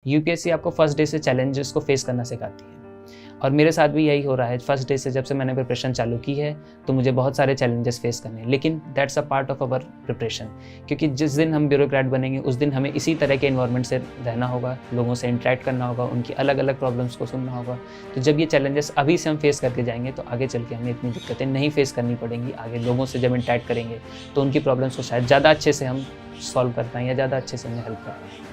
UPSC आपको first day से challenges को फेस करना सिखाती है और मेरे साथ भी यही हो रहा है। फर्स्ट डे से जब से मैंने प्रिपरेशन चालू की है तो मुझे बहुत सारे चैलेंजेस फेस करने हैं, लेकिन that's a part of our preparation. क्योंकि जिस दिन हम ब्यूरोक्रेट बनेंगे उस दिन हमें इसी तरह के एनवायरनमेंट से रहना होगा, लोगों से इंटरेक्ट करना होगा, उनकी अलग अलग प्रॉब्लम्स को सुनना होगा। तो जब ये चैलेंजेस अभी से हम फेस करके जाएंगे तो आगे चल के हमें इतनी दिक्कतें नहीं फेस करनी पड़ेंगी। आगे लोगों से जब इंटरेक्ट करेंगे तो उनकी प्रॉब्लम्स को शायद ज़्यादा अच्छे से हम सॉल्व कर पाएँ या ज़्यादा अच्छे से उन्हें हेल्प कर पाएँ।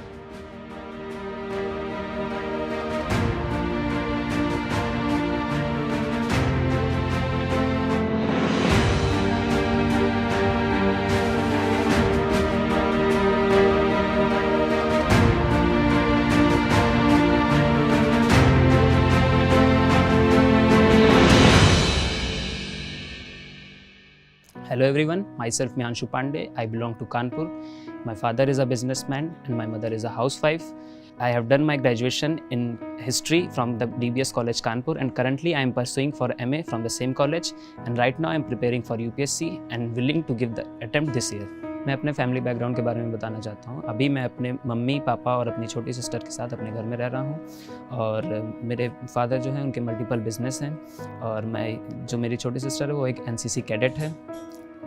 Hello everyone, myself Mehanshu Panday. I belong to Kanpur. My father is a businessman and my mother is a housewife. I have done my graduation in history from the DBS College Kanpur and currently I am pursuing for MA from the same college and right now I am preparing for UPSC and willing to give the attempt this year. मैं अपने family background के बारे में बताना चाहता हूँ। अभी मैं अपने मम्मी पापा और अपनी छोटी सिस्टर के साथ अपने घर में रह रहा हूँ और मेरे फादर जो हैं उनके मल्टीपल बिजनेस हैं और जो मेरी छोटी सिस्टर है वो एक NCC कैडेट है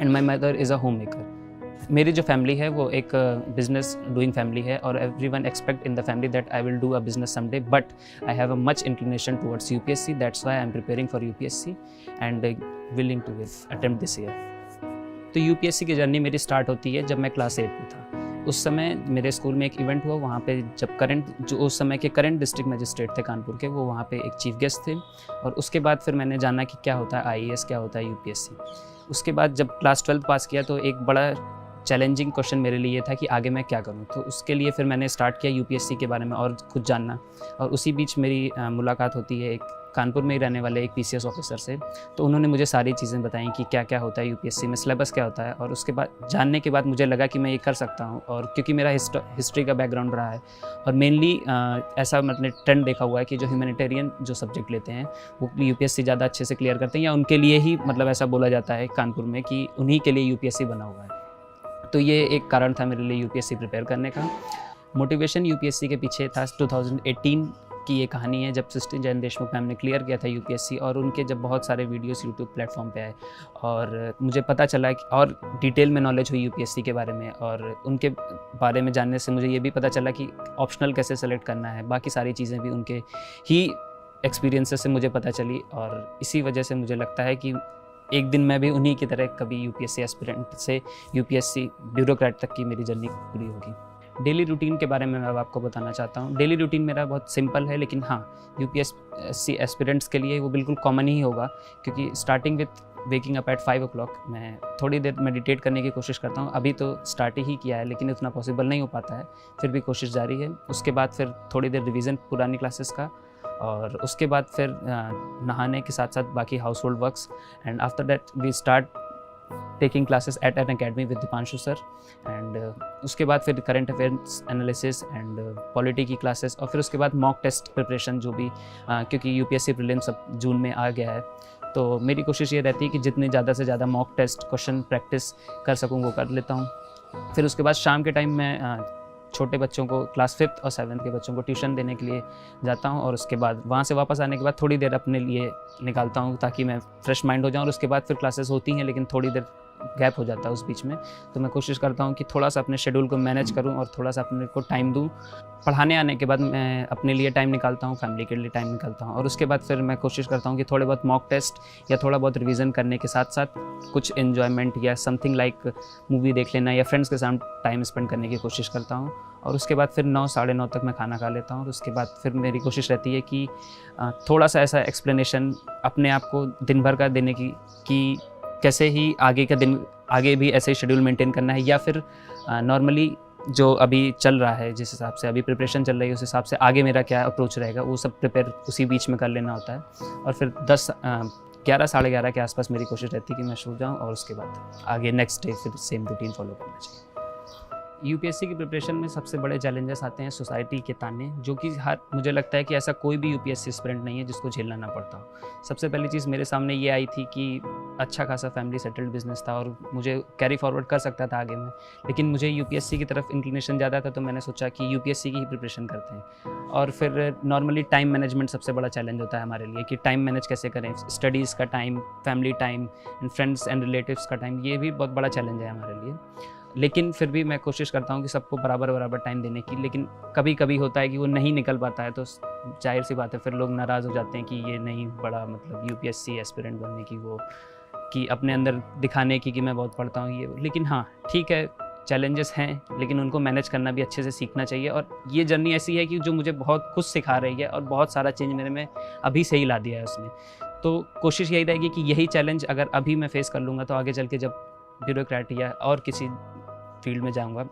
and my mother is a home maker. मेरी जो फैमिली है वो एक बिजनेस डूइंग फैमिली है और everyone expect in the family that I will do a business someday, but I have a much inclination towards UPSC. That's why I am preparing for UPSC and willing to give attempt this year. तो UPSC की journey मेरी start होती है जब मैं class 8 में था। उस समय मेरे स्कूल में एक इवेंट हुआ, वहाँ पे जब जो उस समय के करंट डिस्ट्रिक्ट मजिस्ट्रेट थे कानपुर के, वो वहाँ पे एक चीफ गेस्ट थे और उसके बाद फिर मैंने जाना कि क्या होता है IAS, क्या होता है UPSC। उसके बाद जब क्लास 12 पास किया तो एक बड़ा चैलेंजिंग क्वेश्चन मेरे लिए था कि आगे मैं क्या करूं। तो उसके लिए फिर मैंने स्टार्ट किया UPSC के बारे में और कुछ जानना, और उसी बीच मेरी मुलाकात होती है एक कानपुर में ही रहने वाले एक PCS ऑफिसर से। तो उन्होंने मुझे सारी चीज़ें बताई कि क्या क्या होता है UPSC में, सिलेबस क्या होता है, और उसके बाद जानने के बाद मुझे लगा कि मैं ये कर सकता हूँ। और क्योंकि मेरा हिस्ट्री का बैकग्राउंड रहा है और मेनली ऐसा मतलब ट्रेंड देखा हुआ है कि जो ह्यूमैनिटेरियन जो सब्जेक्ट लेते हैं वो UPSC ज़्यादा अच्छे से क्लियर करते हैं, या उनके लिए ही मतलब ऐसा बोला जाता है कानपुर में कि उन्हीं के लिए UPSC बना हुआ है। तो ये एक कारण था मेरे लिए UPSC प्रिपेयर करने का। मोटिवेशन UPSC के पीछे था 2018 की ये कहानी है, जब सिस्टर जैन देशमुख मैम ने क्लियर किया था UPSC और उनके जब बहुत सारे वीडियोस YouTube प्लेटफॉर्म पे आए और मुझे पता चला कि और डिटेल में नॉलेज हुई UPSC के बारे में, और उनके बारे में जानने से मुझे ये भी पता चला कि ऑप्शनल कैसे सेलेक्ट करना है, बाकी सारी चीज़ें भी उनके ही एक्सपीरियंसेस से मुझे पता चली। और इसी वजह से मुझे लगता है कि एक दिन मैं भी उन्हीं की तरह कभी UPSC एस्पिरेंट से UPSC ब्यूरोक्रेट तक की मेरी जर्नी पूरी होगी। डेली रूटीन के बारे में मैं अब आपको बताना चाहता हूँ। डेली रूटीन मेरा बहुत सिंपल है, लेकिन हाँ UPSC एस्पिरेंट्स के लिए वो बिल्कुल कॉमन ही होगा, क्योंकि starting with waking up at 5 o'clock मैं थोड़ी देर मेडिटेट करने की कोशिश करता हूँ। अभी तो स्टार्ट ही किया है लेकिन उतना पॉसिबल नहीं हो पाता है, फिर भी कोशिश जारी है। उसके बाद फिर थोड़ी देर रिवीजन पुरानी क्लासेस का, और उसके बाद फिर नहाने के साथ साथ बाकी household works, and after that we start taking classes at Unacademy with Deepanshu sir, and उसके बाद फिर current affairs analysis and polity की क्लासेस, और फिर उसके बाद मॉक टेस्ट प्रिपरेशन जो भी क्योंकि UPSC प्रीलिम्स अब जून में आ गया है, तो मेरी कोशिश ये रहती है कि जितने ज़्यादा से ज़्यादा मॉक टेस्ट क्वेश्चन प्रैक्टिस कर सकूँ वो कर लेता हूँ। फिर उसके बाद शाम के टाइम में छोटे बच्चों को क्लास 5th और 7th के बच्चों को ट्यूशन देने के लिए जाता हूँ, और उसके बाद वहाँ से वापस आने के बाद थोड़ी देर अपने लिए निकालता हूँ ताकि मैं फ्रेश माइंड हो जाऊँ। और उसके बाद फिर क्लासेस होती हैं लेकिन थोड़ी देर गैप हो जाता है उस बीच में, तो मैं कोशिश करता हूँ कि थोड़ा सा अपने शेड्यूल को मैनेज करूँ और थोड़ा सा अपने को टाइम दूँ। पढ़ाने आने के बाद मैं अपने लिए टाइम निकालता हूँ, फैमिली के लिए टाइम निकालता हूँ, और उसके बाद फिर मैं कोशिश करता हूँ कि थोड़े बहुत मॉक टेस्ट या थोड़ा बहुत रिवीजन करने के साथ साथ कुछ एन्जॉयमेंट या समथिंग लाइक मूवी देख लेना या फ्रेंड्स के साथ टाइम स्पेंड करने की कोशिश करता हूँ। और उसके बाद फिर 9 साढ़े 9 तक मैं खाना खा लेता हूँ, और उसके बाद फिर मेरी कोशिश रहती है कि थोड़ा सा ऐसा एक्सप्लेनेशन अपने आप को दिन भर का देने की कि कैसे ही आगे का दिन आगे भी ऐसे ही शेड्यूल मेंटेन करना है, या फिर नॉर्मली जो अभी चल रहा है जिस हिसाब से अभी प्रिपरेशन चल रही है उस हिसाब से आगे मेरा क्या अप्रोच रहेगा वो सब प्रिपेयर उसी बीच में कर लेना होता है। और फिर 11 साढ़े 11 के आसपास मेरी कोशिश रहती है कि मैं सो जाऊँ, और उसके बाद आगे नेक्स्ट डे फिर सेम रूटीन फॉलो करना चाहिए। यूपीएससी की प्रिपरेशन में सबसे बड़े चैलेंजेस आते हैं सोसाइटी के ताने, जो कि मुझे लगता है कि ऐसा कोई भी यूपीएससी एस्पिरेंट नहीं है जिसको झेलना ना पड़ता हो। सबसे पहली चीज़ मेरे सामने ये आई थी कि अच्छा खासा फैमिली सेटल्ड बिजनेस था और मुझे कैरी फॉरवर्ड कर सकता था आगे में, लेकिन मुझे यूपीएससी की तरफ इंक्लिनेशन ज़्यादा था, तो मैंने सोचा कि यूपीएससी की ही प्रिपरेशन करते हैं। और फिर नॉर्मली टाइम मैनेजमेंट सबसे बड़ा चैलेंज होता है हमारे लिए कि टाइम मैनेज कैसे करें, स्टडीज़ का time, family time and friends and relatives का टाइम, ये भी बहुत बड़ा चैलेंज है हमारे लिए। लेकिन फिर भी मैं कोशिश करता हूँ कि सबको बराबर टाइम देने की, लेकिन कभी कभी होता है कि वो नहीं निकल पाता है, तो जाहिर सी बात है फिर लोग नाराज़ हो जाते हैं कि ये नहीं बड़ा मतलब यूपीएससी एस्पिरेंट बनने की, वो कि अपने अंदर दिखाने की कि मैं बहुत पढ़ता हूँ ये। लेकिन हाँ ठीक है, चैलेंजेस हैं, लेकिन उनको मैनेज करना भी अच्छे से सीखना चाहिए। और ये जर्नी ऐसी है कि जो मुझे बहुत कुछ सिखा रही है और बहुत सारा चेंज मेरे में अभी से ही ला दिया है उसने। तो कोशिश यही रहेगी कि यही चैलेंज अगर अभी मैं फेस कर लूँगा तो आगे चल के जब ब्यूरोक्रेट या और किसी फील्ड में जाऊँगा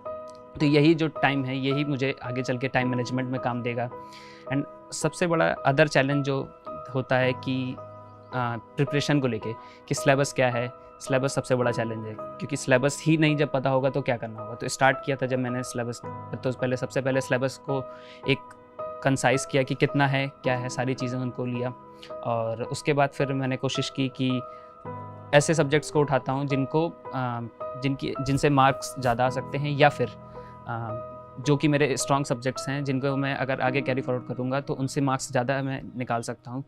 तो यही जो टाइम है यही मुझे आगे चल के टाइम मैनेजमेंट में काम देगा। एंड सबसे बड़ा अदर चैलेंज जो होता है कि प्रिपरेशन को लेके कि सिलेबस क्या है, सिलेबस सबसे बड़ा चैलेंज है, क्योंकि सिलेबस ही नहीं जब पता होगा तो क्या करना होगा। तो स्टार्ट किया था जब मैंने सिलेबस, तो सबसे पहले सिलेबस को एक कंसाइज किया कि कितना है क्या है, सारी चीज़ें उनको लिया। और उसके बाद फिर मैंने कोशिश की कि ऐसे सब्जेक्ट्स को उठाता हूँ जिनसे मार्क्स ज़्यादा आ सकते हैं, या फिर जो कि मेरे स्ट्रॉन्ग सब्जेक्ट्स हैं जिनको मैं अगर आगे कैरी फॉरवर्ड करूँगा तो उनसे मार्क्स ज़्यादा मैं निकाल सकता हूँ।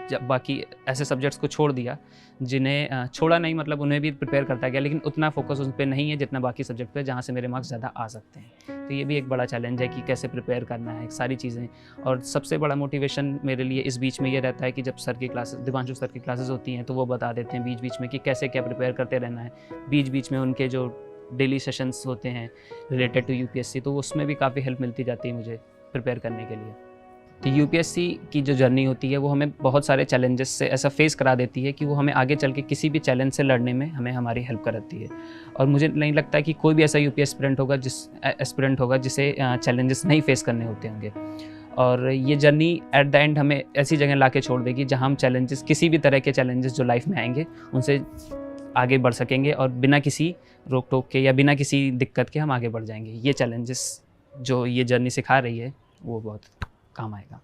जब बाकी ऐसे सब्जेक्ट्स को छोड़ दिया जिन्हें छोड़ा नहीं, मतलब उन्हें भी प्रिपेयर करता गया, लेकिन उतना फोकस उन पर नहीं है जितना बाकी सब्जेक्ट पे जहाँ से मेरे मार्क्स ज़्यादा आ सकते हैं। तो ये भी एक बड़ा चैलेंज है कि कैसे प्रिपेयर करना है सारी चीज़ें। और सबसे बड़ा मोटिवेशन मेरे लिए इस बीच में ये रहता है कि जब सर की क्लासेस, दिवांशु सर की क्लासेस होती हैं तो वो बता देते हैं बीच बीच में कि कैसे क्या प्रिपेयर करते रहना है। बीच बीच में उनके जो डेली सेशंस होते हैं रिलेटेड टू यूपीएससी, तो उसमें भी काफ़ी हेल्प मिलती जाती है मुझे प्रिपेयर करने के लिए। तो यूपीएससी की जो जर्नी होती है वो हमें बहुत सारे चैलेंजेस से ऐसा फेस करा देती है कि वो हमें आगे चल के किसी भी चैलेंज से लड़ने में हमारी हेल्प कराती है। और मुझे नहीं लगता कि कोई भी ऐसा यूपीएससी एस्पिरेंट होगा जिसे चैलेंजेस नहीं फेस करने होते होंगे। और ये जर्नी एट द एंड हमें ऐसी जगह ला के छोड़ देगी जहाँ हम चैलेंजेस, किसी भी तरह के चैलेंजेस जो लाइफ में आएंगे उनसे आगे बढ़ सकेंगे और बिना किसी रोक टोक के या बिना किसी दिक्कत के हम आगे बढ़ जाएंगे। ये चैलेंजेस जो ये जर्नी सिखा रही है वो बहुत काम आएगा।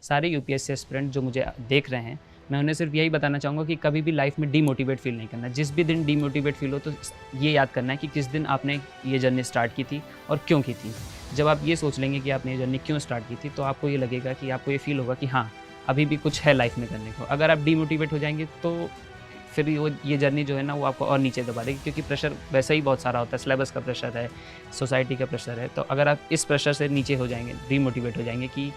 सारे यूपीएससी एस्पिरेंट जो मुझे देख रहे हैं, मैं उन्हें सिर्फ यही बताना चाहूँगा कि कभी भी लाइफ में डीमोटिवेट फील नहीं करना। जिस भी दिन डीमोटिवेट फील हो तो ये याद करना है कि किस दिन आपने ये जर्नी स्टार्ट की थी और क्यों की थी। जब आप ये सोच लेंगे कि आपने ये जर्नी क्यों स्टार्ट की थी तो आपको ये लगेगा कि आपको ये फील होगा कि हाँ अभी भी कुछ है लाइफ में करने को। अगर आप डीमोटिवेट हो जाएंगे तो फिर ये जर्नी जो है ना वो आपको और नीचे दबा देगी, क्योंकि प्रेशर वैसे ही बहुत सारा होता है, सिलेबस का प्रेशर है, सोसाइटी का प्रेशर है। तो अगर आप इस प्रेशर से नीचे हो जाएंगे, डीमोटिवेट हो जाएंगे कि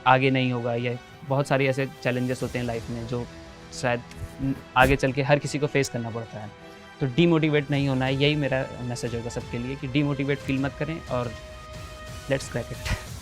आगे नहीं होगा, या बहुत सारे ऐसे चैलेंजेस होते हैं लाइफ में जो शायद आगे चल के हर किसी को फेस करना पड़ता है, तो डीमोटिवेट नहीं होना है। यही मेरा मैसेज होगा सबके लिए कि डीमोटिवेट फील मत करें और लेट्स क्रैक इट।